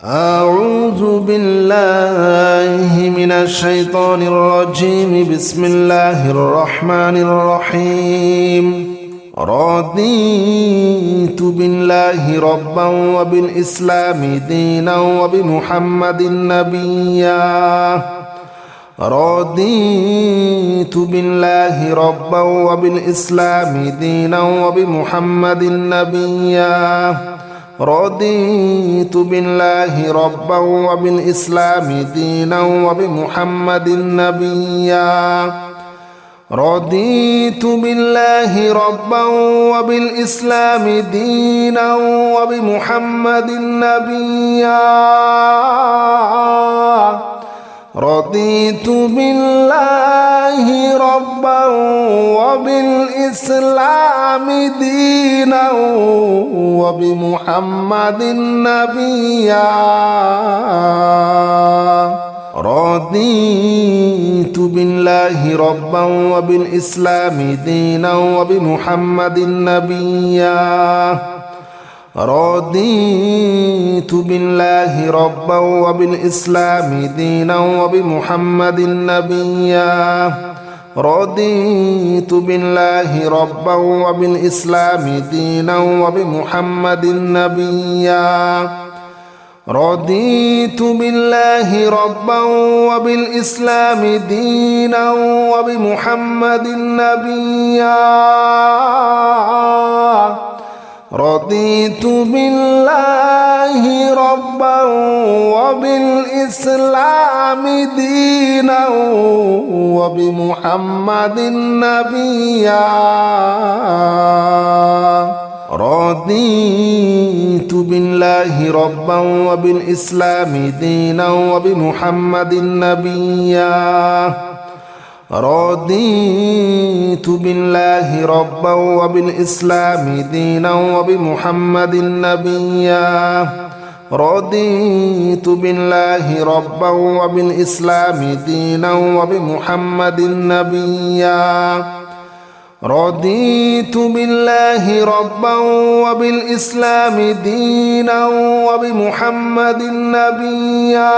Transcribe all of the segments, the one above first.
أعوذ بالله من الشيطان الرجيم. بسم الله الرحمن الرحيم. رضيت بالله ربا وبالإسلام دينا وبمحمد نبيا. رضيت بالله ربا وبالإسلام دينا وبمحمد نبيا. رضيت بالله ربا وبالإسلام دينا وبمحمد نبيا. رضيت بالله ربا وبالإسلام دينا وبمحمد نبيا. رضيت بالله ربا وبالإسلام دينا وبمحمد نبيا. رضيت بالله ربا وبالإسلام دينا وبمحمد نبيا. رضيت بالله ربا وبالإسلام دينا وبمحمد نبيا. رضيت بالله ربا وبالإسلام دينا وبمحمد نبيا. رضيت بالله ربا وبالإسلام دينا وبمحمد نبيا. رضيت بالله ربا وبالإسلام دينا وبمحمد نبيا. رضيت بالله ربا وبالإسلام دينا وبمحمد نبيا. رضيت بالله ربا وبالإسلام دينا وبمحمد نبيا. رضيت بالله ربا وبالإسلام دينا وبمحمد نبيا. رضيت بالله ربا وبالإسلام دينا وبمحمد نبيا.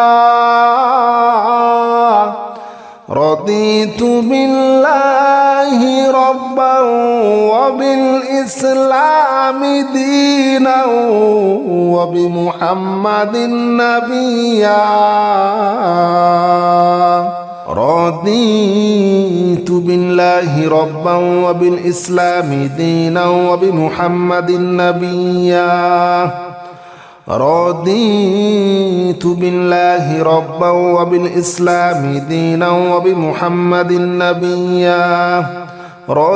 رضيت بالله ربا وبالإسلام دينا وبمحمد نبيا. رضيت بالله ربا وبالإسلام دينا وبمحمد نبيا. رضيت بالله ربا وبالإسلام دينا وبمحمد نبيا.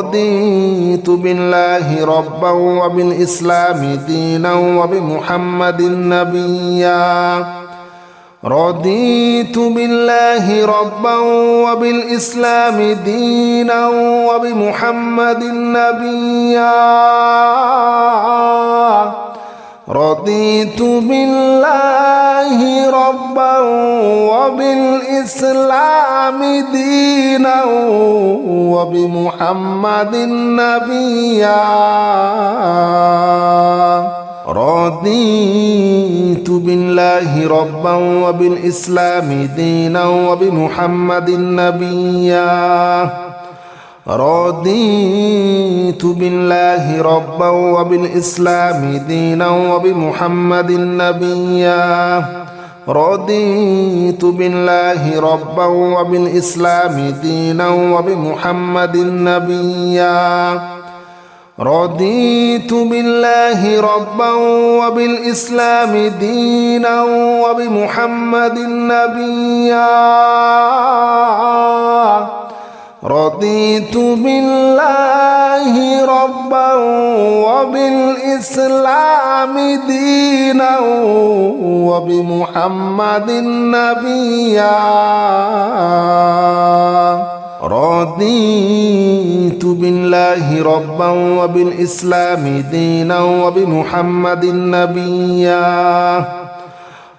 رضيت بالله ربا وبالإسلام دينا وبمحمد نبيا. رضيت بالله ربا وبالإسلام دينا وبمحمد نبيا. رضيت بالله ربا وبالإسلام دينا وبمحمد نبيا. رضيت بالله ربا وبالإسلام دينا وبمحمد نبيا. رضيت بالله ربا وبالإسلام دينا وبمحمد نبيا. رضيت بالله ربا وبالإسلام دينا وبمحمد نبيا. رضيت بالله ربا وبالإسلام دينا وبمحمد نبيا. رضيت بالله ربا وبالإسلام دينا وبمحمد نبيا. رضيت بالله ربا وبالإسلام دينا وبمحمد نبيا.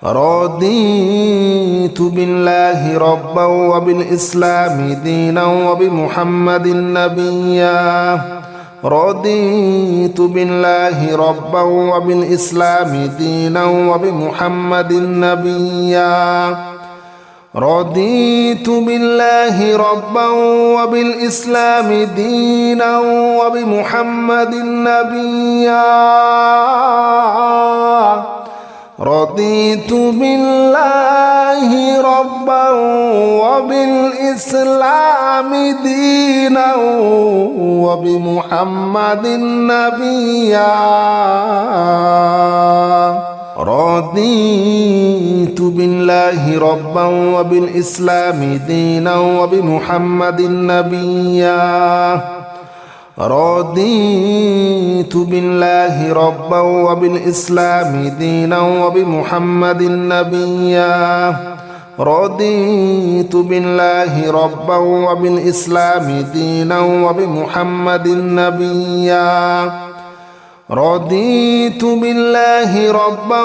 رضيت بالله ربا وبالإسلام دينا وبمحمد نبيا. رضيت بالله ربا وبالإسلام دينا وبمحمد نبيا رضيت بالله ربا وبالإسلام دينا وبمحمد نبيا رضيت بالله ربا وبالإسلام دينا وبمحمد نبيا رضيت بالله ربا وبالإسلام دينا وبمحمد نبيا رضيت بالله ربا وبالإسلام دينا وبمحمد نبيا رضيت بالله ربا وبالإسلام دينا وبمحمد نبيا رضيت بالله ربا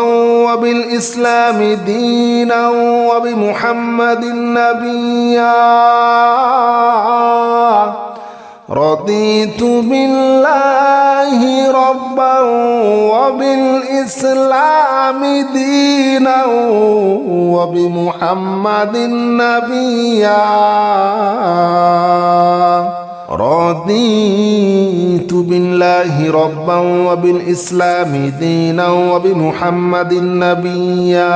وبالإسلام دينا وبمحمد نبيا رضيت بالله ربا وبالإسلام دينا وبمحمد نبيا رضيت بالله ربا وبالإسلام دينا وبمحمد نبيا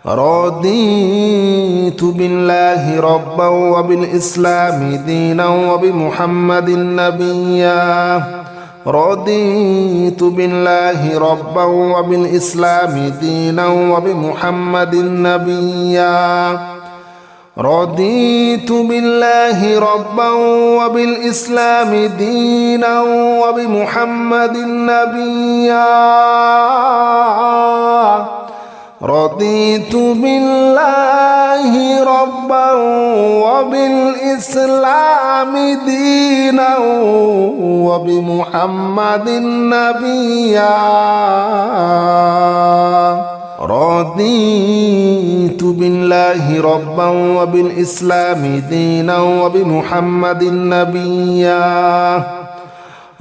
رضيت بالله ربا وبالإسلام دينا وبمحمد نبيا رضيت بالله ربا وبالإسلام دينا وبمحمد نبيا رضيت بالله ربا وبالإسلام دينا وبمحمد نبيا رضيت بالله ربا وبالإسلام دينا وبمحمد نبيا رضيت بالله ربا وبالإسلام دينا وبمحمد نبيا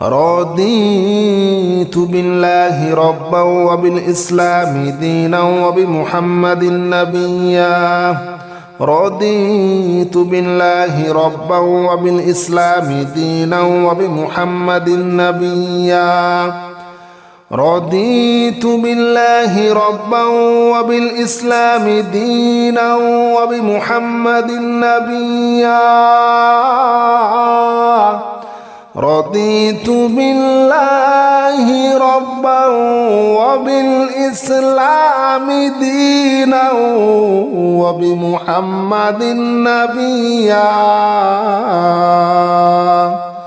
رضيت بالله ربا وبالإسلام دينا وبمحمد نبيا رضيت بالله ربا وبالإسلام دينا وبمحمد نبيا رضيت بالله ربا وبالإسلام دينا وبمحمد نبيا رضيت بالله ربا وبالإسلام دينا وبمحمد نبيا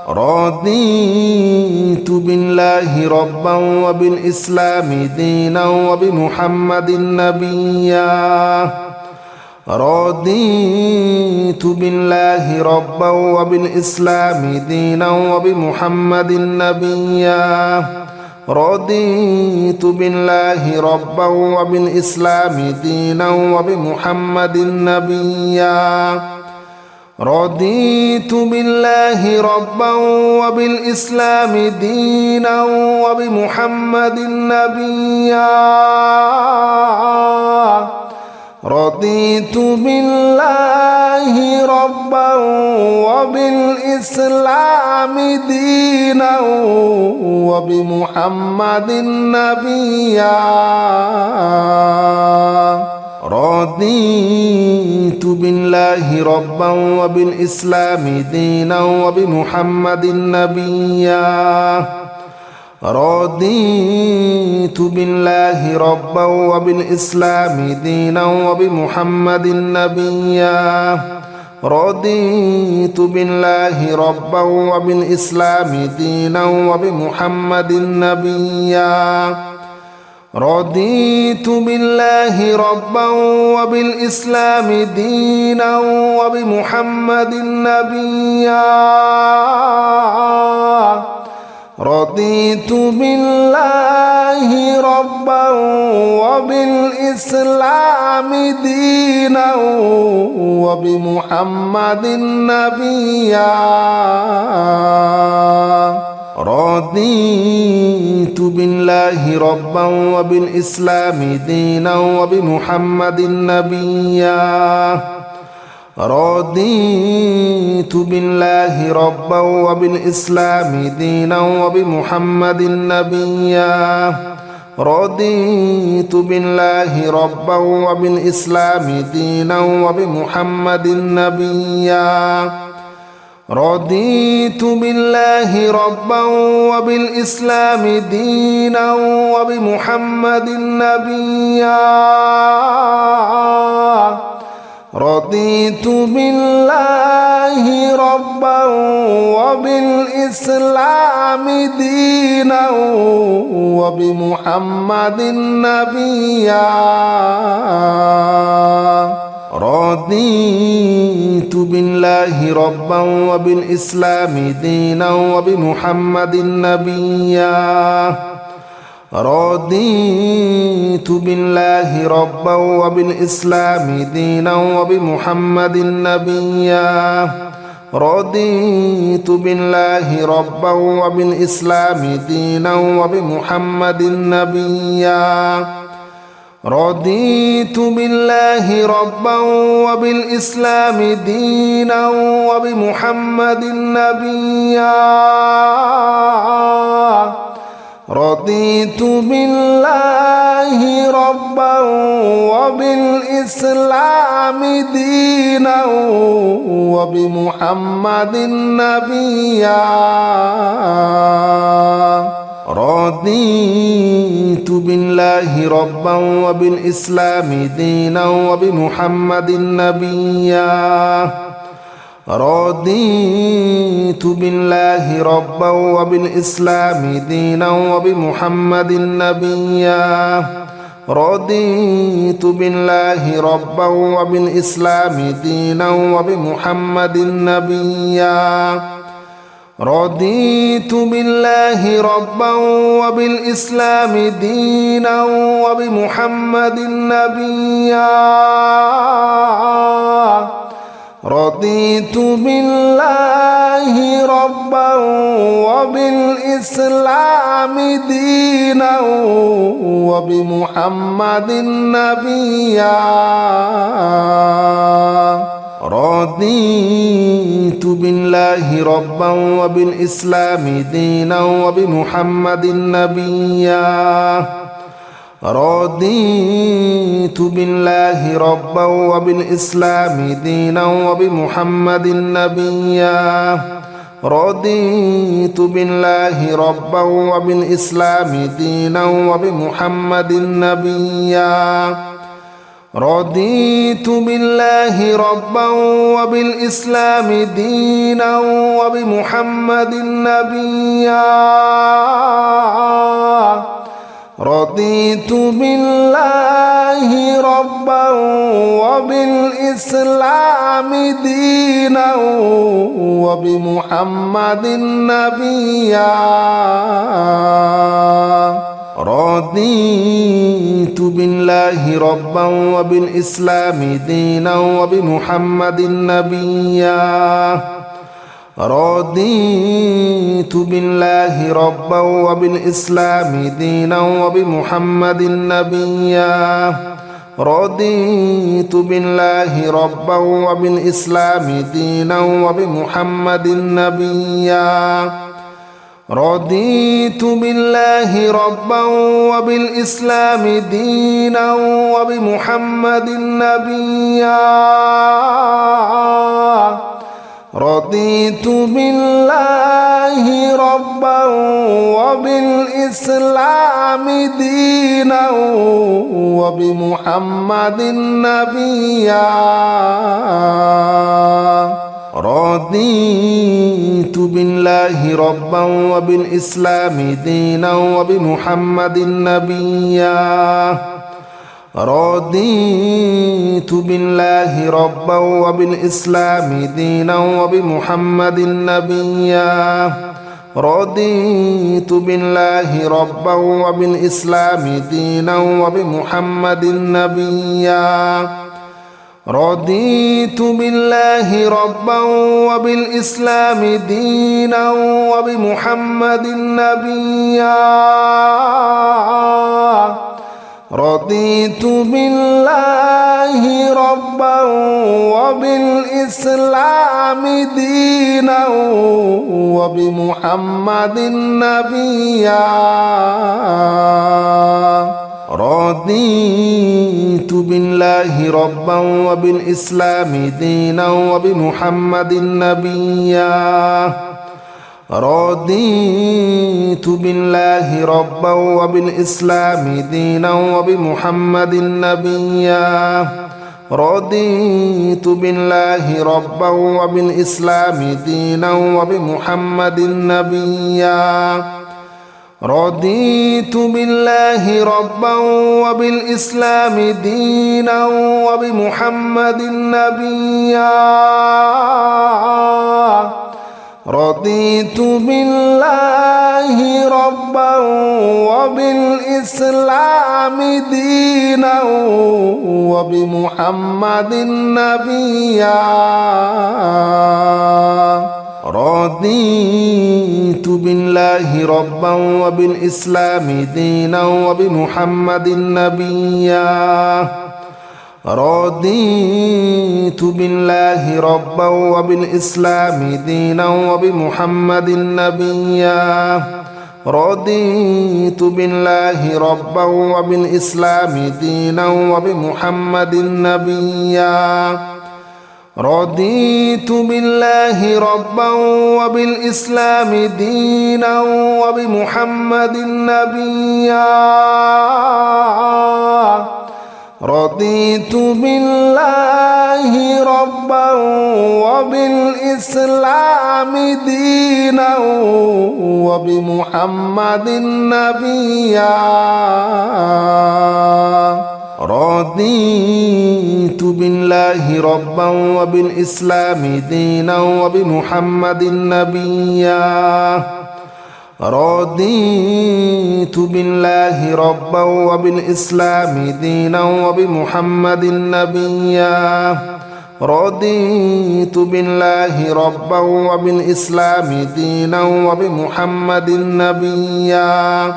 رضيت بالله ربا وبالإسلام دينا وبمحمد نبيا رضيت بالله ربا وبالإسلام دينا وبمحمد نبيا رضيت بالله ربا وبالإسلام دينا وبمحمد نبيا رضيت بالله ربا وبالإسلام دينا وبمحمد نبيا رضيت بالله ربا وبالإسلام دينا وبمحمد نبيا رضيت بالله ربا وبالإسلام دينا وبمحمد نبيا رضيت بالله ربا وبالإسلام دينا وبمحمد نبيا رضيت بالله ربا وبالإسلام دينا وبمحمد نبيا رضيت بالله ربا وبالإسلام دينا وبمحمد نبيا رضيت بالله ربا وبالإسلام دينا وبمحمد نبيا رضيت بالله ربا وبالإسلام دينا وبمحمد نبيا رضيت بالله ربا وبالإسلام دينا وبمحمد نبيا رضيت بالله ربا وبالإسلام دينا وبمحمد نبيا رضيت بالله ربا وبالإسلام دينا وبمحمد نبيا رضيت بالله ربا وبالإسلام دينا وبمحمد نبيا رضيت بالله ربا وبالإسلام دينا وبمحمد نبيا رضيت بالله ربا وبالإسلام دينا وبمحمد نبيا رضيت بالله ربا وبالإسلام دينا وبمحمد نبيا رضيت بالله ربا وبالإسلام دينا وبمحمد نبيا رضيت بالله ربا وبالإسلام دينا وبمحمد نبيا رضيت بالله ربا وبالإسلام دينا وبمحمد نبيا رضيت بالله ربا وبالإسلام دينا وبمحمد نبيا رضيت بالله ربا وبالإسلام دينا وبمحمد نبيا رضيت بالله ربا وبالإسلام دينا وبمحمد نبيا رضيت بالله ربا وبالإسلام دينا وبمحمد نبيا رضيت بالله ربا وبالإسلام دينا وبمحمد نبيا رضيت بالله ربا وبالإسلام دينا وبمحمد نبيا رضيت بالله ربا وبالإسلام دينا وبمحمد نبيا رضيت بالله ربا وبالإسلام دينا وبمحمد نبيا رضيت بالله ربا وبالإسلام دينا وبمحمد نبيا رضيت بالله ربا وبالإسلام دينا وبمحمد نبيا رضيت بالله ربا وبالإسلام دينا وبمحمد نبيا رضيت بالله ربا وبالإسلام دينا وبمحمد نبيا رضيت بالله ربا وبالإسلام دينا وبمحمد نبيا رضيت بالله ربا وبالإسلام دينا وبمحمد نبيا رضيت بالله ربا وبالإسلام دينا وبمحمد نبيا رضيت بالله ربا وبالإسلام دينا وبمحمد نبيا رضيت بالله ربا وبالإسلام دينا وبمحمد نبيا رضيت بالله ربا وبالإسلام دينا وبمحمد نبيا رضيت بالله ربا وبالإسلام دينا وبمحمد نبيا رضيت بالله ربا وبالإسلام دينا وبمحمد نبيا رضيت بالله ربا وبالإسلام دينا وبمحمد نبيا رضيت بالله ربا وبالإسلام دينا وبمحمد نبيا رضيت بالله ربا وبالإسلام دينا وبمحمد نبيا رضيت بالله ربا وبالإسلام دينا وبمحمد نبيا رضيت بالله ربا وبالإسلام دينا وبمحمد نبيا رضيت بالله ربا وبالإسلام دينا وبمحمد نبيا رضيت بالله ربا وبالإسلام دينا وبمحمد نبيا رضيت بالله ربا وبالإسلام دينا وبمحمد نبيا رضيت بالله ربا وبالإسلام دينا وبمحمد نبيا رضيت بالله ربا وبالإسلام دينا وبمحمد نبيا رضيت بالله ربا وبالإسلام دينا وبمحمد نبيا رضيت بالله ربا وبالإسلام دينا وبمحمد نبيا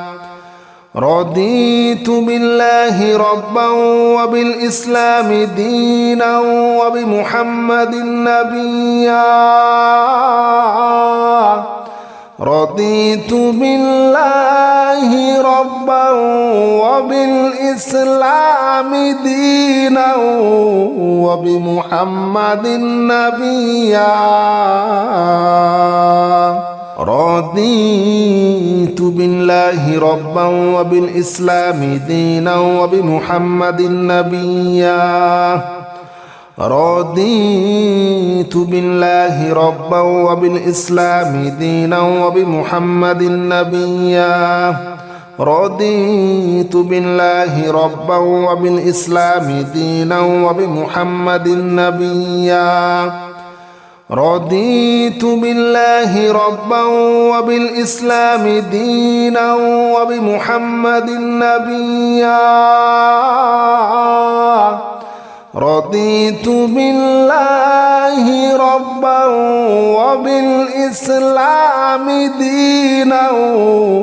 رضيت بالله ربا وبالإسلام دينا وبمحمد نبيا رضيت بالله ربا وبالإسلام دينا وبمحمد نبيا رضيت بالله ربا وبالإسلام دينا وبمحمد نبيا رضيت بالله ربا وبالإسلام دينا وبمحمد نبيا رضيت بالله ربا وبالإسلام دينا وبمحمد نبيا رضيت بالله ربا وبالإسلام دينا وبمحمد نبيا رضيت بالله ربا وبالإسلام دينا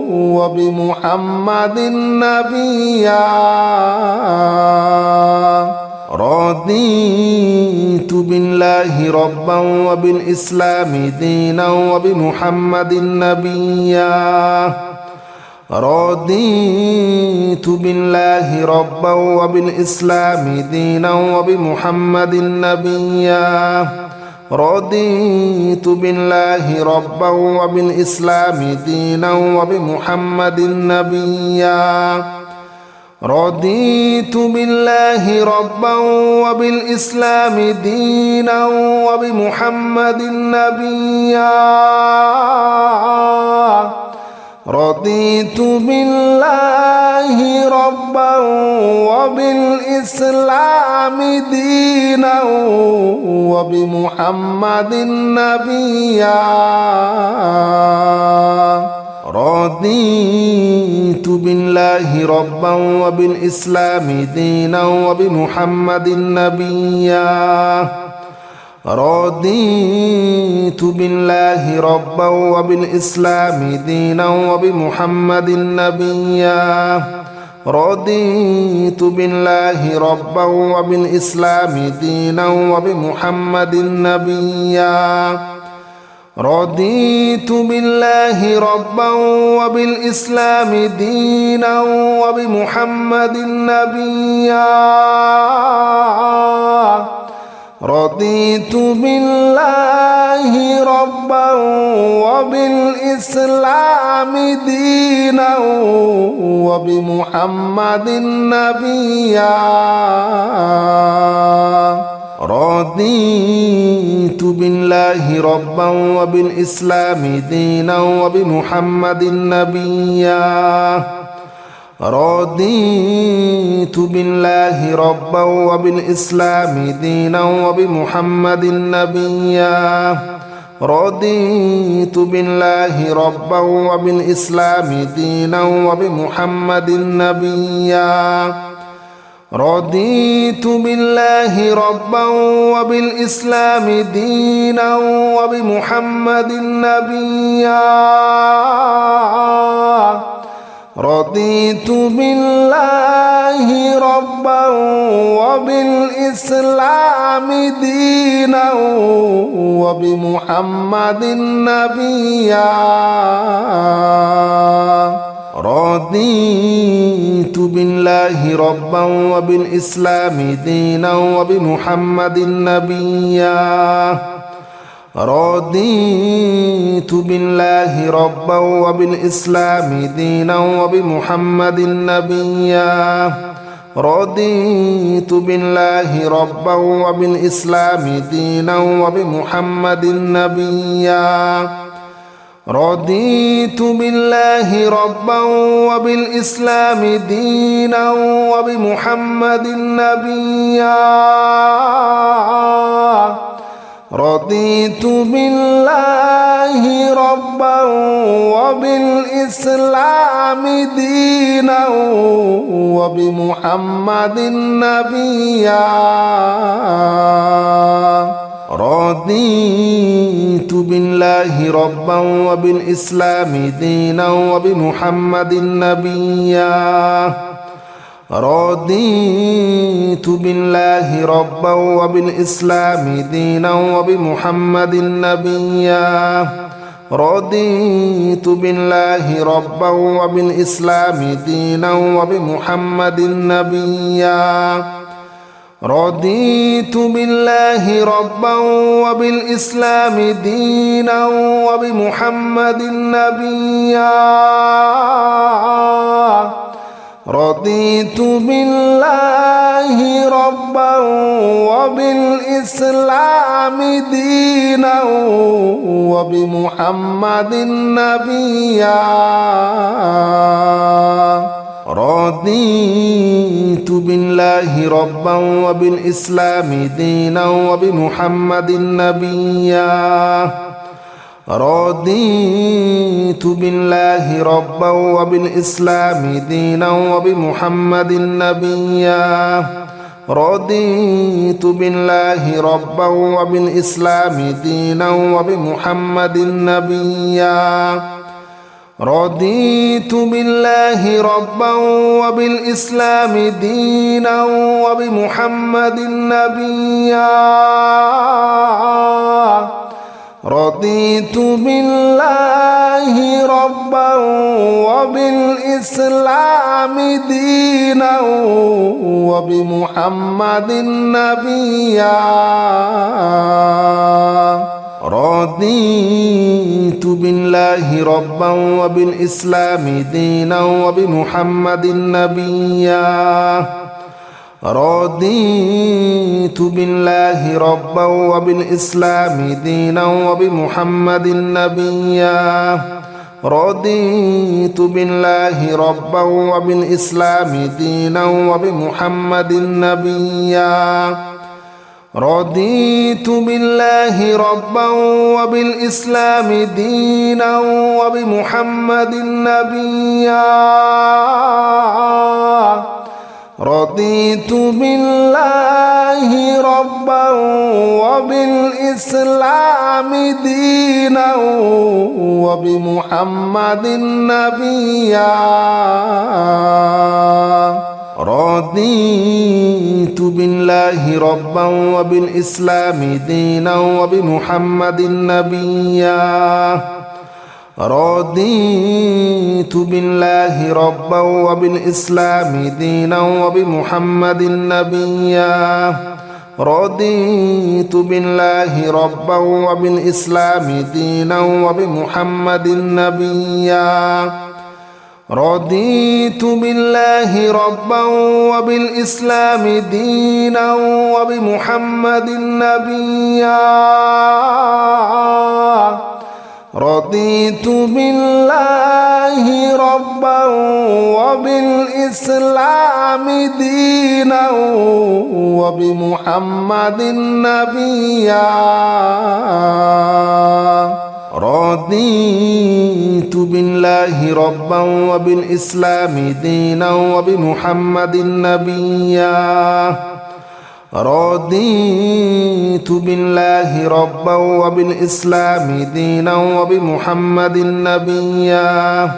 وبمحمد نبيا رضيت بالله ربا وبالإسلام دينا وبمحمد نبيا رضيت بالله ربا وبالإسلام دينا وبمحمد نبيا رضيت بالله ربا وبالإسلام دينا وبمحمد نبيا رضيت بالله ربا وبالإسلام دينا وبمحمد نبيا رضيت بالله ربا وبالإسلام دينا وبمحمد نبيا رضيت بالله ربا وبالإسلام دينا وبمحمد نبيا رضيت بالله ربا وبالإسلام دينا وبمحمد نبيا رضيت بالله ربا وبالإسلام دينا وبمحمد نبيا رضيت بالله ربا وبالإسلام دينا وبمحمد نبيا رضيت بالله ربا وبالإسلام دينا وبمحمد نبيا رضيت بالله ربا وبالإسلام دينا وبمحمد نبيا رضيت بالله ربا وبالإسلام دينا وبمحمد نبيا رضيت بالله ربا وبالإسلام دينا وبمحمد نبيا رضيت بالله ربا وبالإسلام دينا وبمحمد نبيا رضيت بالله ربا وبالإسلام دينا وبمحمد نبيا رضيت بالله ربا وبالإسلام دينا وبمحمد نبيا رضيت بالله ربا وبالإسلام دينا وبمحمد نبيا رضيت بالله ربا وبالإسلام دينا وبمحمد نبيا رضيت بالله ربا وبالإسلام دينا وبمحمد نبيا رضيت بالله ربا وبالإسلام دينا وبمحمد نبيا رضيت بالله ربا وبالإسلام دينا وبمحمد نبيا رضيت بالله ربا وبالإسلام دينا وبمحمد نبيا رضيت بالله ربا وبالإسلام دينا وبمحمد نبيا رضيت بالله ربا وبالإسلام دينا وبمحمد نبيا رضيت بالله ربا وبالإسلام دينا وبمحمد نبيا رضيت بالله ربا وبالإسلام دينا وبمحمد نبيا رضيت بالله ربا وبالإسلام دينا وبمحمد نبيا رضيت بالله ربا وبالإسلام دينا وبمحمد نبيا رضيت بالله ربا وبالإسلام دينا وبمحمد نبيا رضيت بالله ربا وبالإسلام دينا وبمحمد نبيا رضيت بالله ربا وبالإسلام دينا وبمحمد نبيا رضيت بالله ربا وبالإسلام دينا وبمحمد نبيا رضيت بالله ربا وبالإسلام دينا وبمحمد نبيا رضيت بالله ربا وبالإسلام دينا وبمحمد نبيا رضيت بالله ربا وبالإسلام دينا وبمحمد نبيا رضيت بالله ربا وبالإسلام دينا وبمحمد نبيا رضيت بالله ربا وبالإسلام دينا وبمحمد نبيا رضيت بالله ربا وبالإسلام دينا وبمحمد نبيا رضيت بالله ربا وبالإسلام دينا وبمحمد نبيا رضيت بالله ربا وبالإسلام دينا وبمحمد نبيا رضيت بالله ربا وبالإسلام دينا وبمحمد نبيا رضيت بالله ربا وبالإسلام دينا وبمحمد نبيا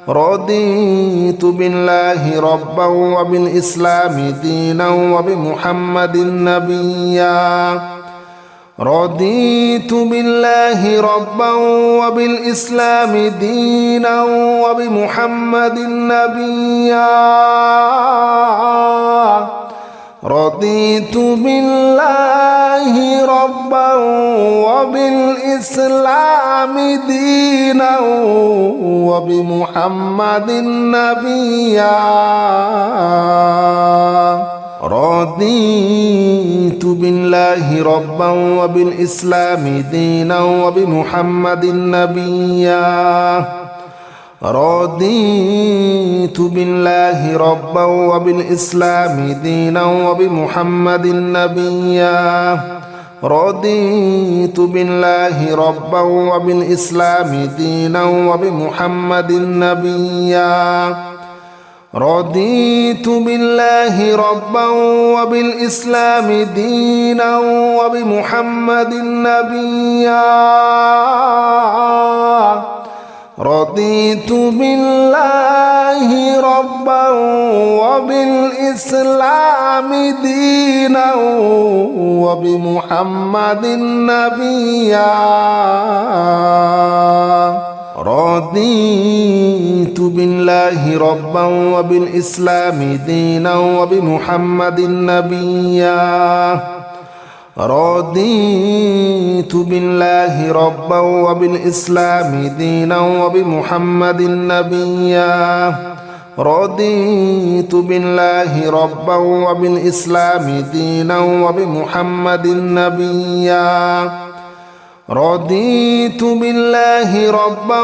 رضيت بالله ربا وبالإسلام دينا وبمحمد نبيا رضيت بالله ربا وبالإسلام دينا وبمحمد نبيا رضيت بالله ربا وبالإسلام دينا وبمحمد نبيا رضيت بالله ربا وبالإسلام دينا وبمحمد نبيا رضيت بالله ربا وبالإسلام دينا وبمحمد نبيا رضيت بالله ربا وبالإسلام دينا وبمحمد نبيا رضيت بالله ربا وبالإسلام دينا وبمحمد نبيا رضيت بالله ربا وبالإسلام دينا وبمحمد نبيا رضيت بالله ربا وبالإسلام دينا وبمحمد نبيا رضيت بالله ربا وبالإسلام دينا وبمحمد نبيا رضيت بالله ربا وبالإسلام دينا وبمحمد نبيا رضيت بالله ربا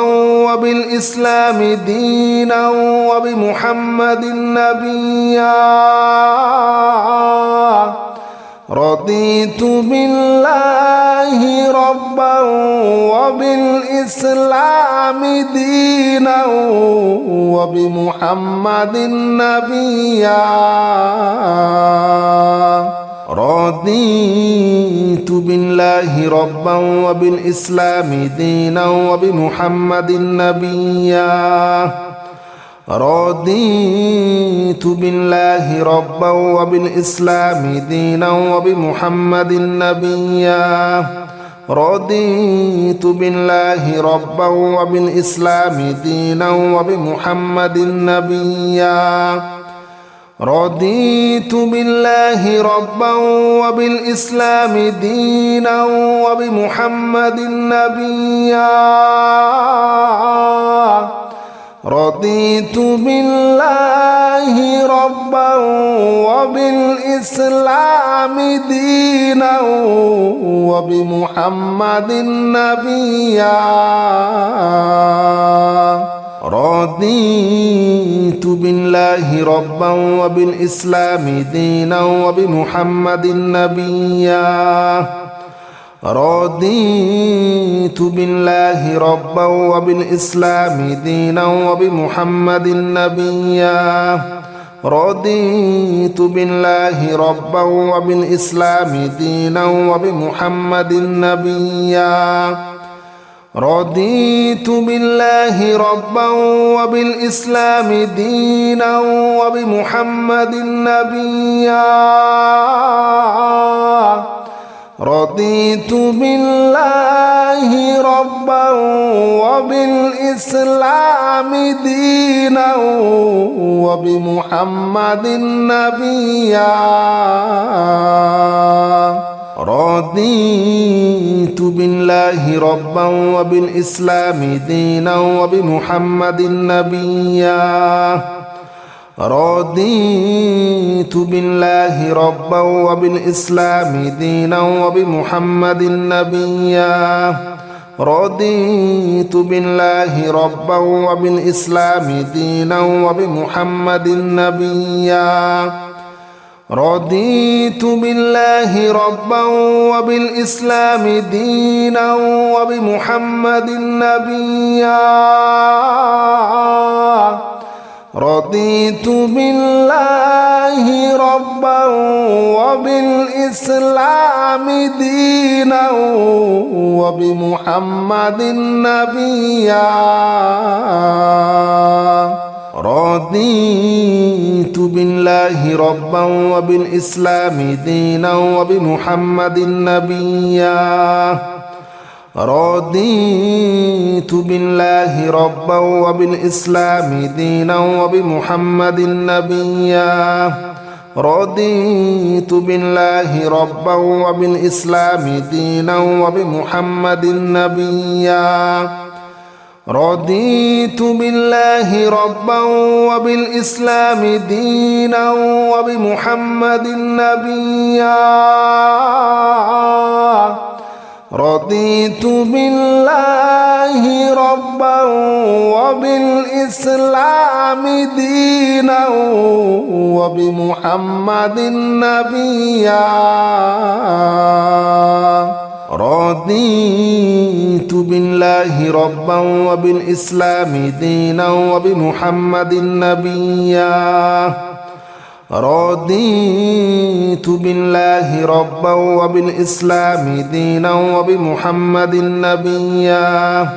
وبالإسلام دينا وبمحمد نبيا رضيت بالله ربا وبالإسلام دينا وبمحمد نبيا رضيت بالله ربا وبالإسلام دينا وبمحمد نبيا رضيت بالله ربا وبالإسلام دينا وبمحمد نبيا رضيت بالله ربا وبالإسلام دينا وبمحمد نبيا رضيت بالله ربا وبالإسلام دينا وبمحمد نبيا رضيت بالله ربا وبالإسلام دينا وبمحمد نبيا رضيت بالله ربا وبالإسلام دينا وبمحمد نبيا رضيت بالله ربا وبالإسلام دينا وبمحمد نبيا رضيت بالله ربا وبالإسلام دينا وبمحمد نبيا رضيت بالله ربا وبالإسلام دينا وبمحمد نبيا رضيت بالله ربا وبالإسلام دينا وبمحمد نبيا رضيت بالله ربا وبالإسلام دينا وبمحمد نبيا رضيت بالله ربا وبالإسلام دينا وبمحمد نبيا رضيت بالله ربا وبالإسلام دينا وبمحمد نبيا رضيت بالله ربا وبالإسلام دينا وبمحمد نبيا رضيت بالله ربا وبالإسلام دينا وبمحمد نبيا رضيت بالله ربا وبالإسلام دينا وبمحمد نبيا رضيت بالله ربا وبالإسلام دينا وبمحمد نبيا رضيت بالله ربا وبالإسلام دينا وبمحمد نبيا رضيت بالله ربا وبالإسلام دينا وبمحمد نبيا رضيت بالله ربا وبالإسلام دينا وبمحمد نبيا رضيت بالله ربا وبالإسلام دينا وبمحمد نبيا رضيت بالله ربا وبالإسلام دينا وبمحمد نبيا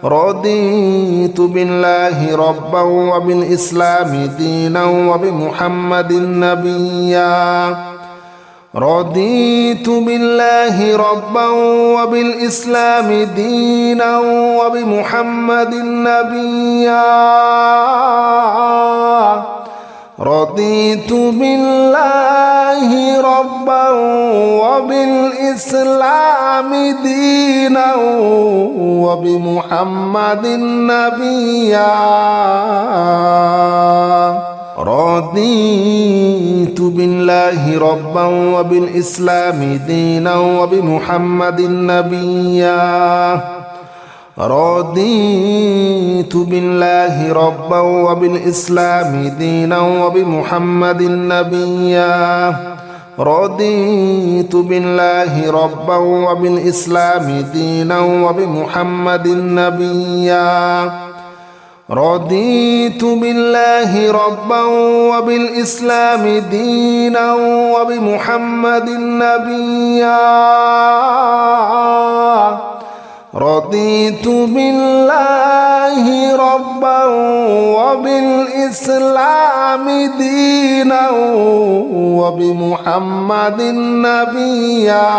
رضيت بالله ربا وبالإسلام دينا وبمحمد نبيا رضيت بالله ربا وبالإسلام دينا وبمحمد نبيا رضيت بالله ربا وبالإسلام دينا وبمحمد نبيا رضيت بالله ربا وبالإسلام دينا وبمحمد نبيا رضيت بالله ربا وبالإسلام دينا وبمحمد نبيا رضيت بالله ربا وبالإسلام دينا وبمحمد نبيا رضيت بالله ربا وبالإسلام دينا وبمحمد نبيا رضيت بالله ربا وبالإسلام دينا وبمحمد نبيا